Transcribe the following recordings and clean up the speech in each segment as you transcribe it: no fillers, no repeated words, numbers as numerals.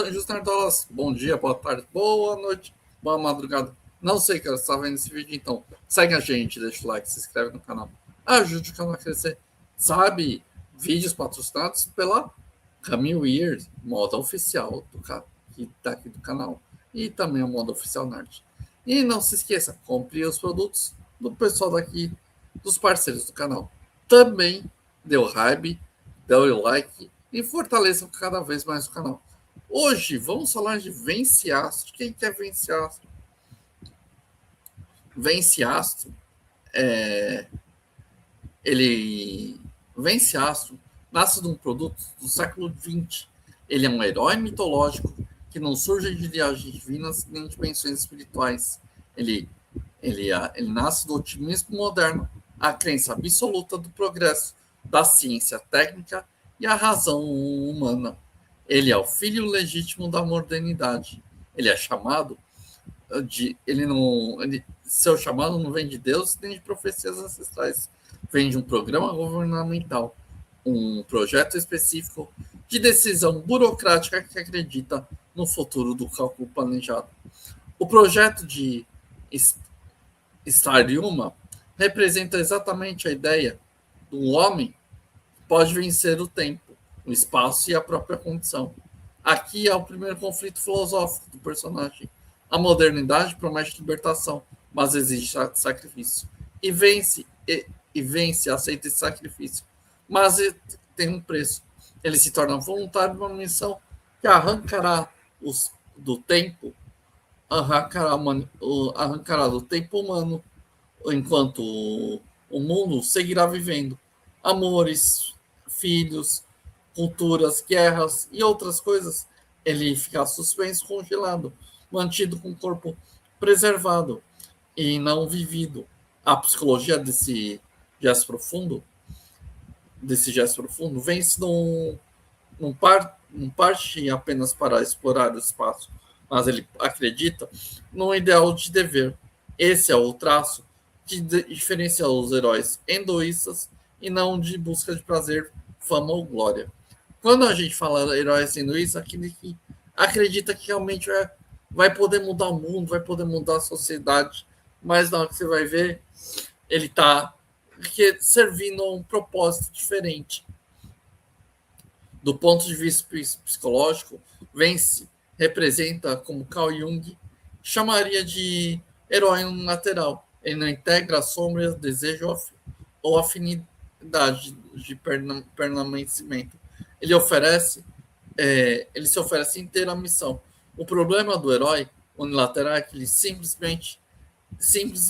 Anjos Nerdolas. Bom dia, boa tarde, boa noite, boa madrugada. Não sei que você está vendo esse vídeo, então segue a gente, deixa o like, se inscreve no canal. Ajude o canal a crescer. Sabe, vídeos patrocinados pela Camille Weird, moda oficial que tá aqui do canal. E também a moda oficial Nerd. E não se esqueça, compre os produtos do pessoal daqui, dos parceiros do canal. Também dê o hype, dê o like e fortaleça cada vez mais o canal. Hoje vamos falar de Vence Astro. Quem que é Vence Astro? Vence Astro Vence Astro nasce de um produto do século XX. Ele é um herói mitológico que não surge de viagens divinas nem de dimensões espirituais. Ele nasce do otimismo moderno, a crença absoluta do progresso, da ciência técnica e a razão humana. Ele é o filho legítimo da modernidade. Ele é chamado de. Seu chamado não vem de Deus nem de profecias ancestrais. Vem de um programa governamental, um projeto específico de decisão burocrática que acredita no futuro do cálculo planejado. O projeto de Stariuma representa exatamente a ideia do homem que pode vencer o tempo, o espaço e a própria condição. Aqui é o primeiro conflito filosófico do personagem. A modernidade promete libertação, mas exige sacrifício. E vence, aceita esse sacrifício. Mas tem um preço. Ele se torna voluntário de uma missão que arrancará do tempo, arrancará do tempo humano, enquanto o mundo seguirá vivendo. Amores, filhos, culturas, guerras e outras coisas. Ele fica suspenso, congelado, mantido com o corpo preservado e não vivido. A psicologia desse gesto profundo vence não parte apenas para explorar o espaço, mas ele acredita num ideal de dever. Esse é o traço que diferencia os heróis endoístas e não de busca de prazer, fama ou glória. Quando a gente fala heróis endoístas, aquele que acredita que realmente vai poder mudar o mundo, vai poder mudar a sociedade, mas na hora que você vai ver, ele está servindo a um propósito diferente. Do ponto de vista psicológico, Vence representa, como Carl Jung chamaria de herói unilateral. Ele não integra sombras, desejo ou afinidade de permanecimento. Ele se oferece inteira à missão. O problema do herói unilateral é que ele simples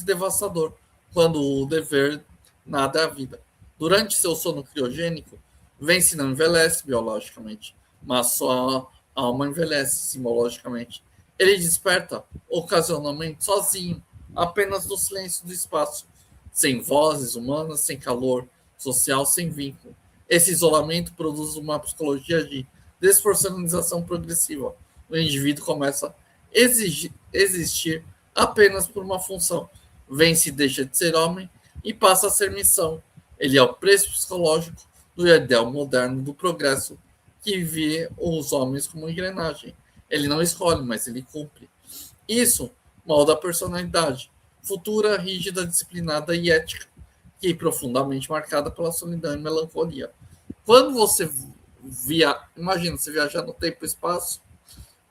e devastador, quando o dever nada é a vida. Durante seu sono criogênico, Vence não envelhece biologicamente, mas sua alma envelhece simbologicamente. Ele desperta ocasionalmente sozinho, apenas no silêncio do espaço, sem vozes humanas, sem calor social, sem vínculo. Esse isolamento produz uma psicologia de despersonalização progressiva. O indivíduo começa a existir apenas por uma função. Vence deixa de ser homem e passa a ser missão. Ele é o preço psicológico do ideal moderno do progresso que vê os homens como engrenagem. Ele não escolhe, mas ele cumpre. Isso molda a personalidade, futura, rígida, disciplinada e ética, que é profundamente marcada pela solidão e melancolia. Quando você imagina você viajar no tempo e espaço,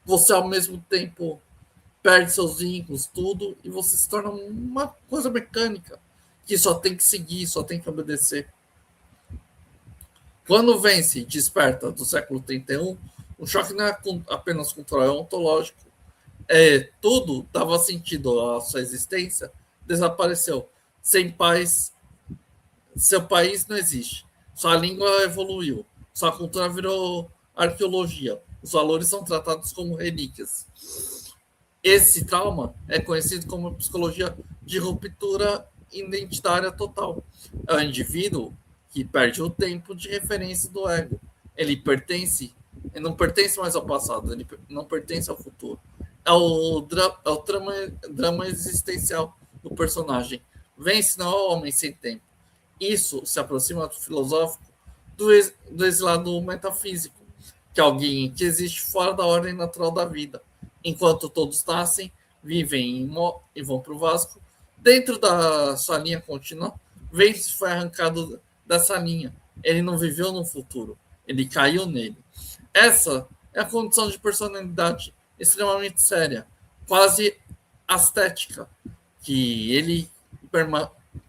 você ao mesmo tempo perde seus vínculos, tudo, e você se torna uma coisa mecânica, que só tem que seguir, só tem que obedecer. Quando Vence desperta do século 31, o choque não é apenas cultural, é ontológico. Tudo dava sentido à sua existência, desapareceu. Sem paz, seu país não existe. Sua língua evoluiu. Sua cultura virou arqueologia. Os valores são tratados como relíquias. Esse trauma é conhecido como psicologia de ruptura identitária total. É o indivíduo que perde o tempo de referência do ego. Ele não pertence mais ao passado, ele não pertence ao futuro. É o drama existencial do personagem. Vence não é o homem sem tempo. Isso se aproxima do filosófico do exilado metafísico, que alguém que existe fora da ordem natural da vida. Enquanto todos nascem, vivem e vão para o Vasco, dentro da sua linha contínua, Vence foi arrancado dessa linha. Ele não viveu no futuro, ele caiu nele. Essa é a condição de personalidade extremamente séria, quase ascética, que ele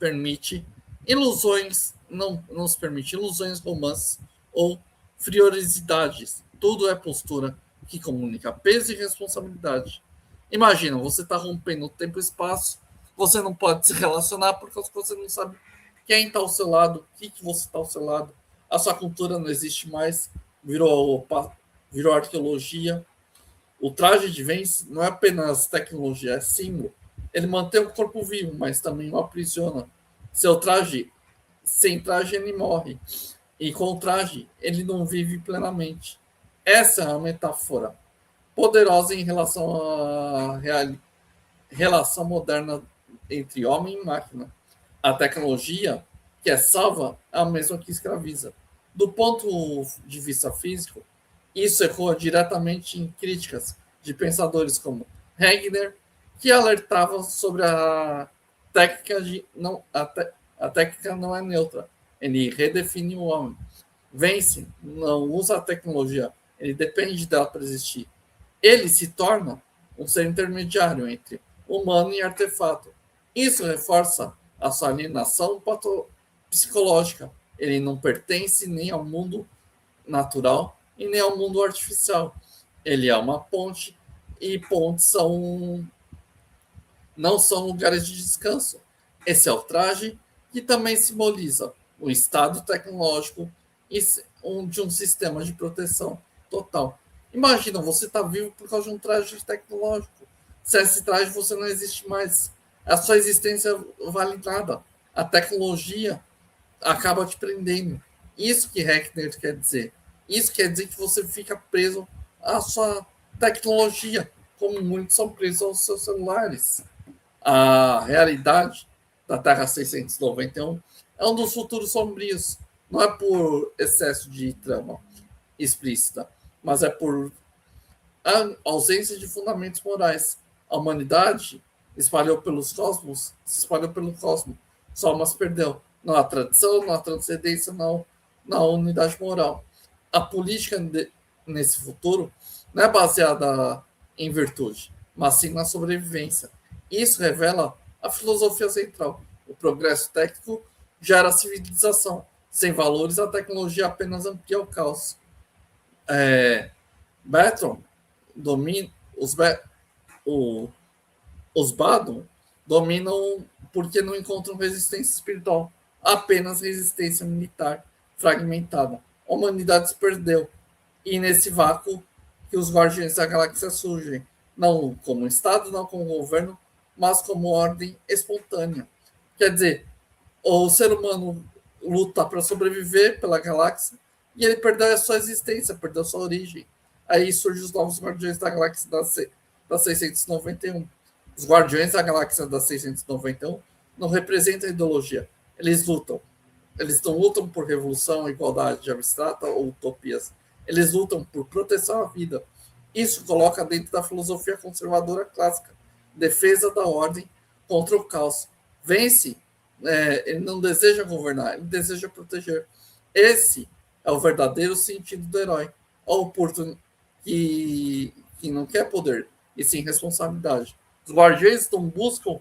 permite ilusões, não nos permite ilusões, romances ou friosidades. Tudo é postura que comunica peso e responsabilidade. Imagina, você está rompendo o tempo e espaço, você não pode se relacionar porque você não sabe quem está ao seu lado, o que você está ao seu lado. A sua cultura não existe mais, virou arqueologia. O traje de Vence não é apenas tecnologia, é símbolo. Ele mantém o corpo vivo, mas também o aprisiona. Seu traje, sem traje, ele morre. E com o traje, ele não vive plenamente. Essa é uma metáfora poderosa em relação à relação moderna entre homem e máquina. A tecnologia que é salva é a mesma que escraviza. Do ponto de vista físico, isso ecoa diretamente em críticas de pensadores como Heidegger, que alertavam sobre a técnica de não a técnica não é neutra. Ele redefine o homem. Vence não usa a tecnologia, ele depende dela para existir. Ele se torna um ser intermediário entre humano e artefato. Isso reforça a sua alienação psicológica. Ele não pertence nem ao mundo natural e nem ao mundo artificial. Ele é uma ponte e pontes não são lugares de descanso. Esse é o traje que também simboliza o estado tecnológico de um sistema de proteção total. Imagina, você está vivo por causa de um traje tecnológico. Se esse traje você não existe mais, a sua existência vale nada. A tecnologia acaba te prendendo. Isso que Heckner quer dizer. Isso quer dizer que você fica preso à sua tecnologia, como muitos são presos aos seus celulares. A realidade da Terra 691 é um dos futuros sombrios. Não é por excesso de trama explícita, mas é por ausência de fundamentos morais. A humanidade espalhou pelos cosmos, se espalhou pelo cosmos, só mas perdeu. Não há tradição, não há transcendência, não na unidade moral. A política nesse futuro não é baseada em virtude, mas sim na sobrevivência. Isso revela a filosofia central. O progresso técnico gera civilização. Sem valores, a tecnologia apenas amplia o caos. Bertrand domina os Badon dominam porque não encontram resistência espiritual, apenas resistência militar fragmentada. A humanidade se perdeu. E nesse vácuo que os Guardiões da Galáxia surgem, não como Estado, não como governo, mas como ordem espontânea. Quer dizer, o ser humano luta para sobreviver pela galáxia e ele perdeu a sua existência, perdeu a sua origem. Aí surgem os novos Guardiões da Galáxia da 691. Os Guardiões da Galáxia da 691 não representam a ideologia. Eles lutam. Eles não lutam por revolução, igualdade abstrata ou utopias. Eles lutam por proteção à vida. Isso coloca dentro da filosofia conservadora clássica. Defesa da ordem contra o caos. Vence. Ele não deseja governar, ele deseja proteger. Esse é o verdadeiro sentido do herói. O oportunidade que não quer poder, e sim responsabilidade. Os guardiões não buscam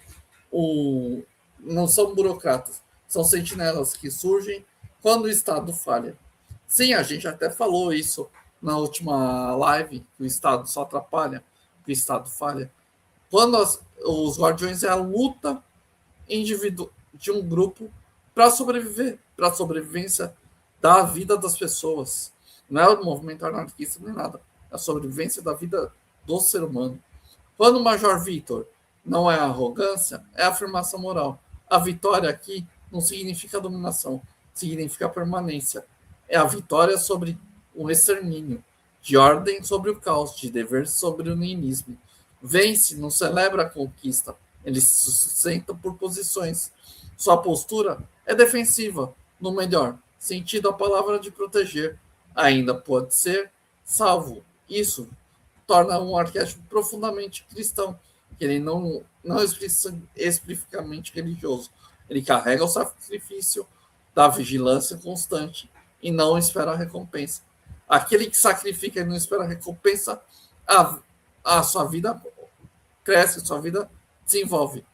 não são burocratas, são sentinelas que surgem quando o Estado falha. Sim, a gente até falou isso na última live, que o Estado só atrapalha, que o Estado falha. Quando os guardiões é a luta de um grupo para sobreviver, para a sobrevivência da vida das pessoas. Não é o movimento anarquista nem nada. É a sobrevivência da vida do ser humano. Quando o Major Vitor não é arrogância, é afirmação moral. A vitória aqui não significa dominação, significa permanência. É a vitória sobre o extermínio, de ordem sobre o caos, de dever sobre o niilismo. Vence, não celebra a conquista, ele se sustenta por posições. Sua postura é defensiva, no melhor sentido a palavra de proteger. Ainda pode ser salvo. Isso torna um arquétipo profundamente cristão, que ele não é especificamente religioso. Ele carrega o sacrifício da vigilância constante e não espera a recompensa. Aquele que sacrifica e não espera a recompensa, a sua vida cresce, a sua vida desenvolve.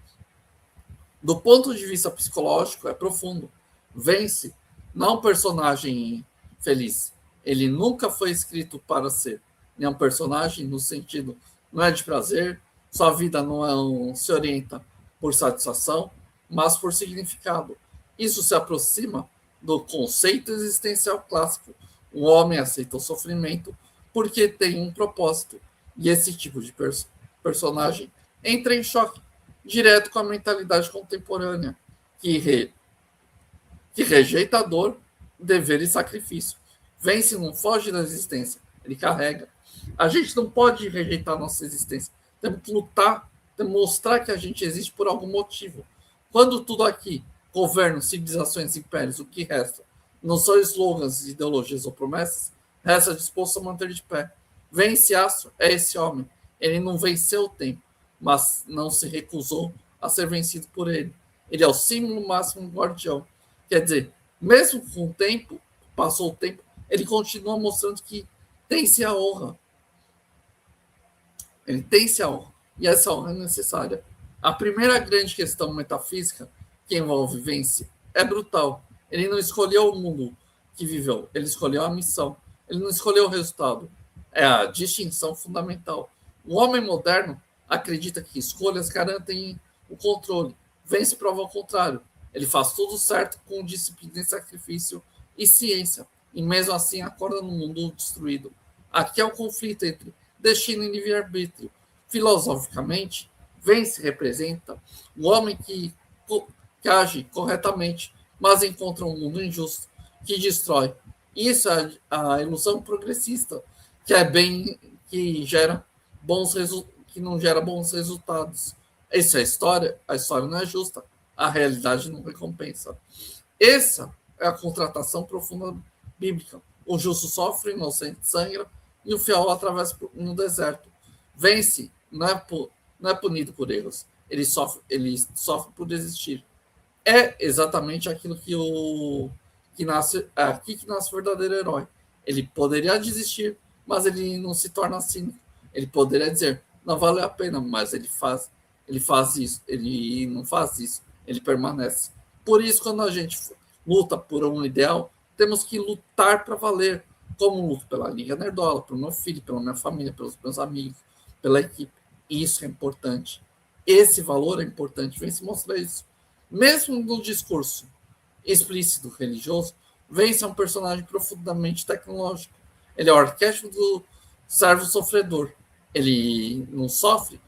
Do ponto de vista psicológico, é profundo. Vence não é um personagem feliz. Ele nunca foi escrito para ser. É um personagem no sentido, não é de prazer, sua vida não se orienta por satisfação, mas por significado. Isso se aproxima do conceito existencial clássico. O homem aceita o sofrimento porque tem um propósito. E esse tipo de personagem entra em choque direto com a mentalidade contemporânea, que rejeita a dor, dever e sacrifício. Vence, não foge da existência, ele carrega. A gente não pode rejeitar a nossa existência. Temos que lutar, temos que mostrar que a gente existe por algum motivo. Quando tudo aqui, governo, civilizações, impérios, o que resta, não são slogans, ideologias ou promessas, resta disposto a manter de pé. Vence Astro, é esse homem. Ele não venceu o tempo, mas não se recusou a ser vencido por ele. Ele é o símbolo máximo do guardião. Quer dizer, mesmo com o tempo, passou o tempo, ele continua mostrando que tem-se a honra. Ele tem-se a honra. E essa honra é necessária. A primeira grande questão metafísica que envolve Vence é brutal. Ele não escolheu o mundo que viveu, ele escolheu a missão. Ele não escolheu o resultado. É a distinção fundamental. O homem moderno acredita que escolhas garantem o controle. Vence prova ao contrário. Ele faz tudo certo com disciplina e sacrifício e ciência. E mesmo assim acorda no mundo destruído. Aqui é o conflito entre destino e livre-arbítrio. Filosoficamente, Vence representa o homem que age corretamente, mas encontra um mundo injusto, que destrói. Isso é a ilusão progressista, que é bem que gera que não gera bons resultados. Essa é a história não é justa, a realidade não recompensa. Essa é a contratação profunda bíblica. O justo sofre, o inocente sangra, e o fiel atravessa no deserto. Vence, não é punido por erros, ele sofre por desistir. É exatamente aquilo que nasce aqui que nasce o verdadeiro herói. Ele poderia desistir, mas ele não se torna cínico. Ele poderia dizer, não vale a pena, mas ele faz isso, ele não faz isso, ele permanece. Por isso, quando a gente luta por um ideal, temos que lutar para valer, como luto pela Liga Nerdola, pelo meu filho, pela minha família, pelos meus amigos, pela equipe. Isso é importante. Esse valor é importante, vem se mostrar isso. Mesmo no discurso explícito religioso, Vence é um personagem profundamente tecnológico. Ele é o arquétipo do servo sofredor. Ele não sofre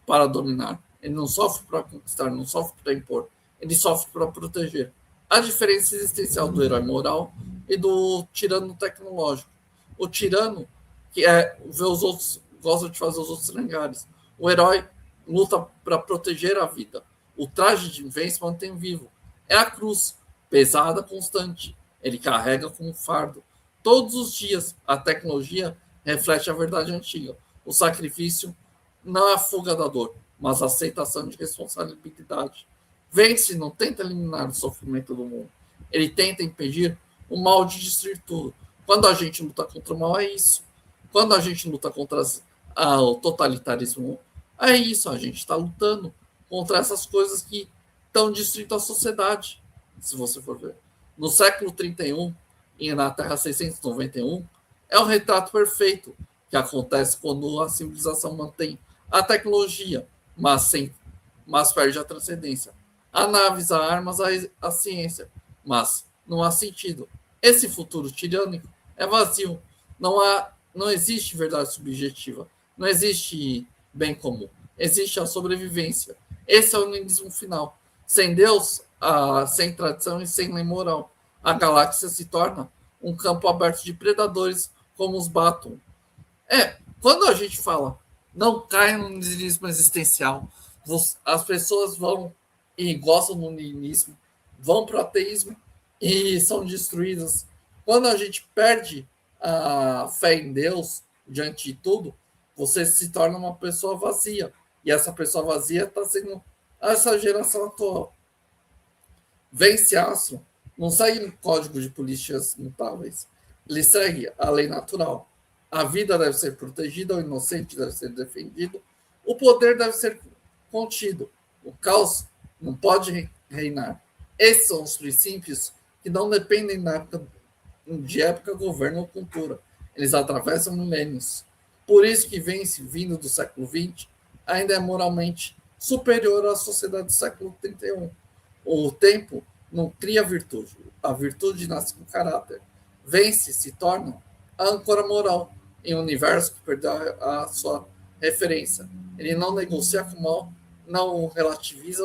para dominar. Ele não sofre para conquistar, não sofre para impor. Ele sofre para proteger. A diferença existencial do herói moral e do tirano tecnológico. O tirano, que vê os outros, gosta de fazer os outros zangares. O herói luta para proteger a vida. O traje de Vence mantém vivo. É a cruz, pesada, constante. Ele carrega com um fardo. Todos os dias, a tecnologia reflete a verdade antiga. O sacrifício não é a fuga da dor, mas a aceitação de responsabilidade. Vence não tenta eliminar o sofrimento do mundo. Ele tenta impedir o mal de destruir tudo. Quando a gente luta contra o mal, é isso. Quando a gente luta contra o totalitarismo, é isso. A gente está lutando contra essas coisas que estão destruindo a sociedade, se você for ver. No século 31, e na Terra 691, é o retrato perfeito que acontece quando a civilização mantém a tecnologia, mas perde a transcendência. Há naves, há armas, há ciência, mas não há sentido. Esse futuro tirânico é vazio. Não existe verdade subjetiva. Não existe bem comum. Existe a sobrevivência. Esse é o niilismo final. Sem Deus, sem tradição e sem lei moral, a galáxia se torna um campo aberto de predadores como os Batum. Quando a gente fala não caia no niilismo existencial, as pessoas vão e gostam do niilismo, vão para o ateísmo e são destruídas. Quando a gente perde a fé em Deus diante de tudo, você se torna uma pessoa vazia. E essa pessoa vazia está sendo essa geração atual. Vence Astro não segue um código de políticas mutáveis. Ele segue a lei natural. A vida deve ser protegida, o inocente deve ser defendido, o poder deve ser contido, o caos não pode reinar. Esses são os princípios que não dependem de época, governo ou cultura. Eles atravessam milênios. Por isso que vence, vindo do século XX, ainda é moralmente superior à sociedade do século XXI. O tempo não cria virtude. A virtude nasce com caráter. Vence, se torna a âncora moral em um universo que perdeu a sua referência. Ele não negocia com o mal, não relativiza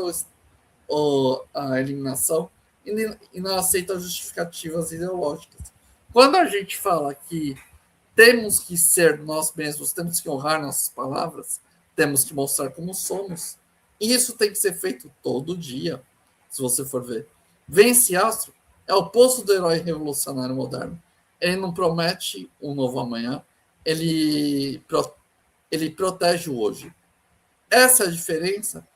a eliminação e não aceita justificativas ideológicas. Quando a gente fala que temos que ser nós mesmos, temos que honrar nossas palavras, temos que mostrar como somos, isso tem que ser feito todo dia, se você for ver. Vence Astro é o oposto do herói revolucionário moderno. Ele não promete um novo amanhã, ele protege o hoje. Essa diferença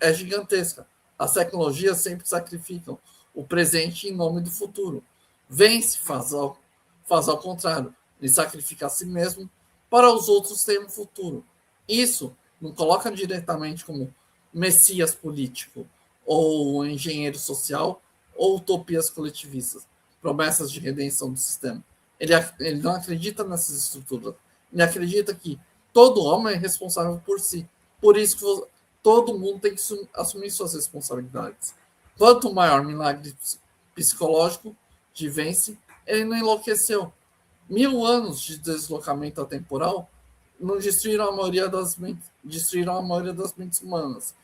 é gigantesca. As tecnologias sempre sacrificam o presente em nome do futuro. Vence, faz ao contrário. Ele sacrifica a si mesmo para os outros terem um futuro. Isso não coloca diretamente como messias político, ou engenheiro social, ou utopias coletivistas, promessas de redenção do sistema. Ele não acredita nessas estruturas. Ele acredita que todo homem é responsável por si. Por isso que todo mundo tem que assumir suas responsabilidades. Quanto maior milagre psicológico de Vence, ele não enlouqueceu. 1000 anos de deslocamento atemporal não destruíram destruíram a maioria das mentes humanas.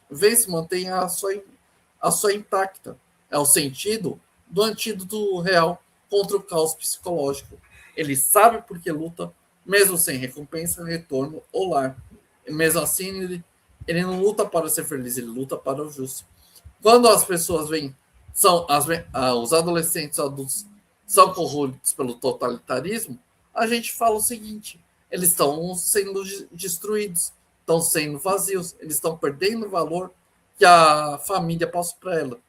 Vence mantém a sua intacta. É o sentido do antídoto real contra o caos psicológico. Ele sabe por que luta, mesmo sem recompensa, retorno ou lar. E mesmo assim, ele não luta para ser feliz, ele luta para o justo. Quando as pessoas veem, os adolescentes adultos são corrompidos pelo totalitarismo, a gente fala o seguinte: eles estão sendo destruídos, estão sendo vazios, eles estão perdendo o valor que a família passou para ela.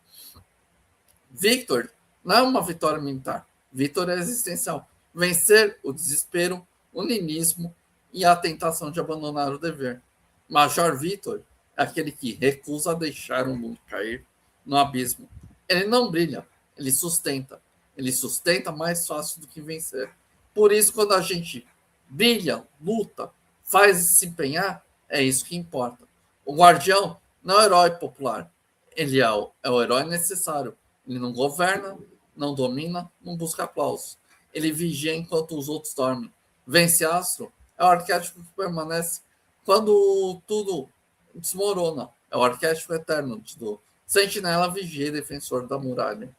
Victor não é uma vitória militar, Victor é existencial. Vencer o desespero, o niilismo e a tentação de abandonar o dever. Major Victor é aquele que recusa deixar o mundo cair no abismo. Ele não brilha, ele sustenta. Ele sustenta mais fácil do que vencer. Por isso, quando a gente brilha, luta, faz se empenhar, é isso que importa. O guardião não é o herói popular. Ele é o herói necessário. Ele não governa, não domina, não busca aplausos. Ele vigia enquanto os outros dormem. Vence Astro é o arquétipo que permanece quando tudo desmorona. É o arquétipo eterno do sentinela, vigia e defensor da muralha.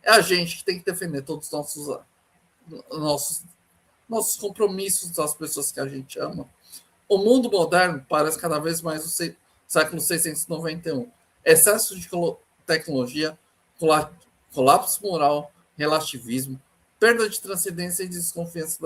É a gente que tem que defender todos os nossos compromissos das pessoas que a gente ama. O mundo moderno parece cada vez mais o século 691. Excesso de tecnologia, colapso moral, relativismo, perda de transcendência e desconfiança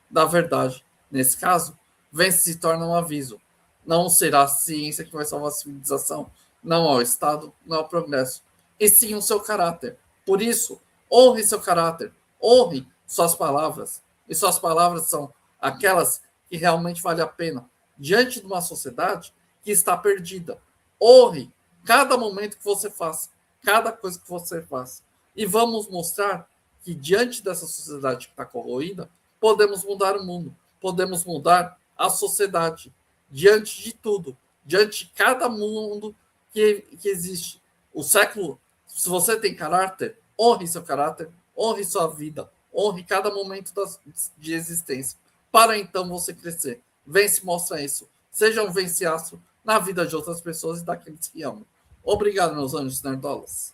da verdade. Nesse caso, Vence se torna um aviso. Não será a ciência que vai salvar a civilização, não ao Estado, não ao progresso, e sim o seu caráter. Por isso, honre seu caráter, honre suas palavras. E suas palavras são aquelas que realmente vale a pena diante de uma sociedade que está perdida. Honre cada momento que você faz, cada coisa que você faz. E vamos mostrar que diante dessa sociedade que está corroída, podemos mudar o mundo, podemos mudar a sociedade diante de tudo, diante de cada mundo que existe. O século, se você tem caráter, honre seu caráter, honre sua vida, honre cada momento de existência, para então você crescer. Vence, mostra isso. Seja um venciastro na vida de outras pessoas e daqueles que amam. Obrigado, meus anjos nerdolas.